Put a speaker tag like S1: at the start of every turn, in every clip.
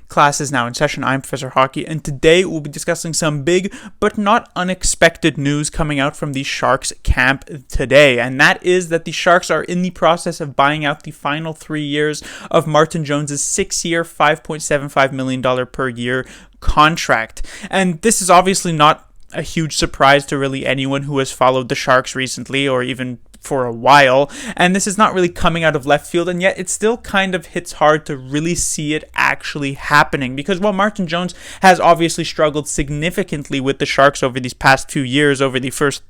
S1: Class is now in session. I'm Professor Hockey, and today we'll be discussing some big but not unexpected news coming out from the Sharks camp today, and that is that the Sharks are in the process of buying out the final 3 years of Martin Jones's 6-year, $5.75 million per year contract. And this is obviously not a huge surprise to really anyone who has followed the Sharks recently or even for a while, and this is not really coming out of left field, and yet it still kind of hits hard to really see it actually happening, because while Martin Jones has obviously struggled significantly with the Sharks over these past few years, over the first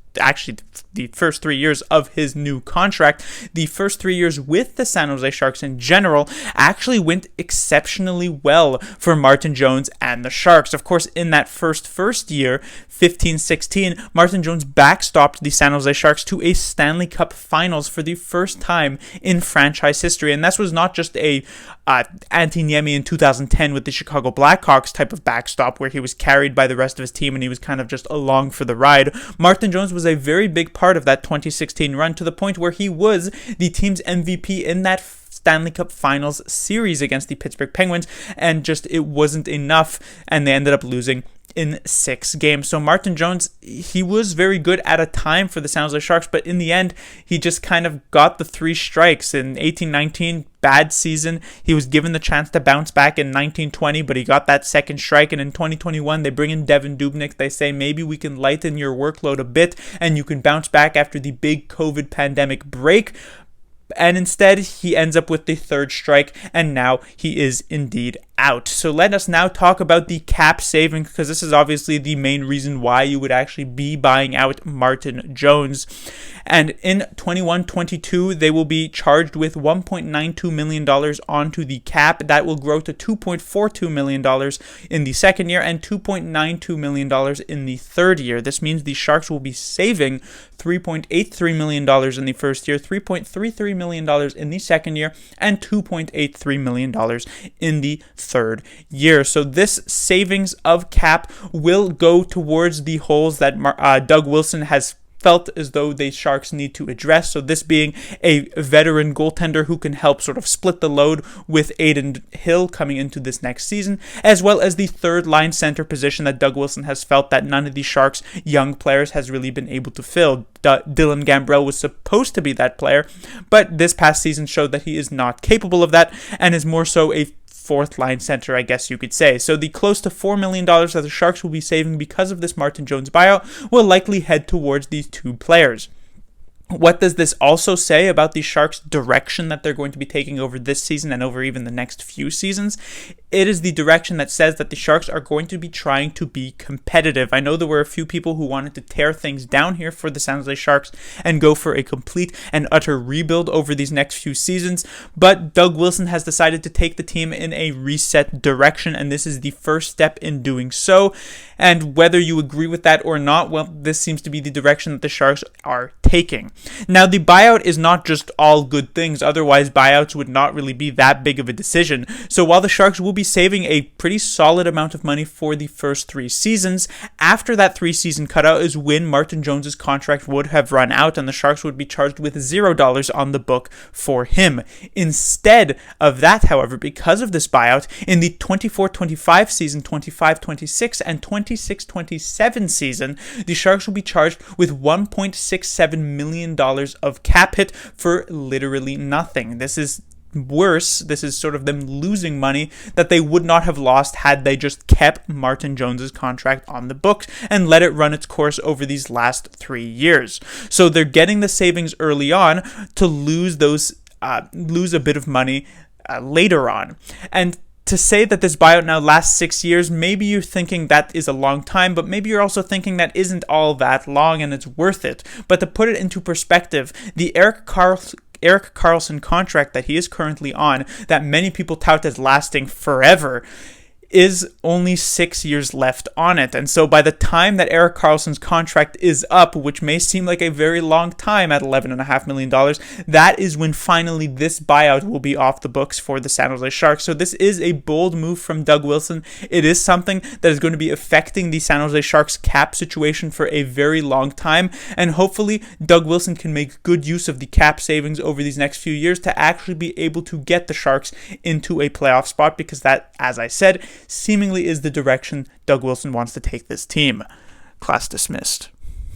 S1: 3 years of his new contract, the first 3 years with the San Jose Sharks in general actually went exceptionally well for Martin Jones and the Sharks. Of course, in that first year, 15-16, Martin Jones backstopped the San Jose Sharks to a Stanley Cup Finals for the first time in franchise history, and this was not just a Antti Niemi in 2010 with the Chicago Blackhawks type of backstop where he was carried by the rest of his team and he was kind of just along for the ride. Martin Jones was a very big part of that 2016 run, to the point where he was the team's MVP in that Stanley Cup Finals series against the Pittsburgh Penguins, and just it wasn't enough, and they ended up losing in 6 games. So Martin Jones, he was very good at a time for the San Jose Sharks, but in the end, he just kind of got the 3 strikes. In 18-19, bad season. He was given the chance to bounce back in 19-20, but he got that second strike, and in 2021, they bring in Devan Dubnyk. They say, maybe we can lighten your workload a bit, and you can bounce back after the big COVID pandemic break. And instead, he ends up with the 3rd strike, and now he is indeed out. So let us now talk about the cap saving, because this is obviously the main reason why you would actually be buying out Martin Jones. And in 21-22, they will be charged with $1.92 million onto the cap. That will grow to $2.42 million in the second year and $2.92 million in the third year. This means the Sharks will be saving $3.83 million in the first year, $3.33 million in the second year, and $2.83 million in the third year. So this savings of cap will go towards the holes that Doug Wilson has felt as though the Sharks need to address. So this being a veteran goaltender who can help sort of split the load with Adin Hill coming into this next season, as well as the third line center position that Doug Wilson has felt that none of the Sharks' young players has really been able to fill. Dylan Gambrell was supposed to be that player, but this past season showed that he is not capable of that and is more so a 4th line center, I guess you could say. So the close to $4 million that the Sharks will be saving because of this Martin Jones buyout will likely head towards these 2 players. What does this also say about the Sharks' direction that they're going to be taking over this season and over even the next few seasons? It is the direction that says that the Sharks are going to be trying to be competitive. I know there were a few people who wanted to tear things down here for the San Jose Sharks and go for a complete and utter rebuild over these next few seasons, but Doug Wilson has decided to take the team in a reset direction, and this is the first step in doing so. And whether you agree with that or not, well, this seems to be the direction that the Sharks are taking. Now, the buyout is not just all good things, otherwise buyouts would not really be that big of a decision. So while the Sharks will be saving a pretty solid amount of money for the first 3 seasons, after that 3-season cutout is when Martin Jones's contract would have run out and the Sharks would be charged with $0 on the book for him. Instead of that, however, because of this buyout, in the 24-25 season, 25-26, and 26-27 season, the Sharks will be charged with $1.67 million of cap hit for literally nothing. This is worse. This is sort of them losing money that they would not have lost had they just kept Martin Jones's contract on the books and let it run its course over these last 3 years. So they're getting the savings early on to lose a bit of money later on. And to say that this buyout now lasts 6 years, maybe you're thinking that is a long time, but maybe you're also thinking that isn't all that long and it's worth it. But to put it into perspective, the Erik Karlsson contract that he is currently on, that many people tout as lasting forever, is only 6 years left on it. And so by the time that Erik Karlsson's contract is up, which may seem like a very long time at $11.5 million, that is when finally this buyout will be off the books for the San Jose Sharks. So this is a bold move from Doug Wilson. It is something that is going to be affecting the San Jose Sharks cap situation for a very long time. And hopefully Doug Wilson can make good use of the cap savings over these next few years to actually be able to get the Sharks into a playoff spot, because that, as I said, seemingly is the direction Doug Wilson wants to take this team. Class dismissed.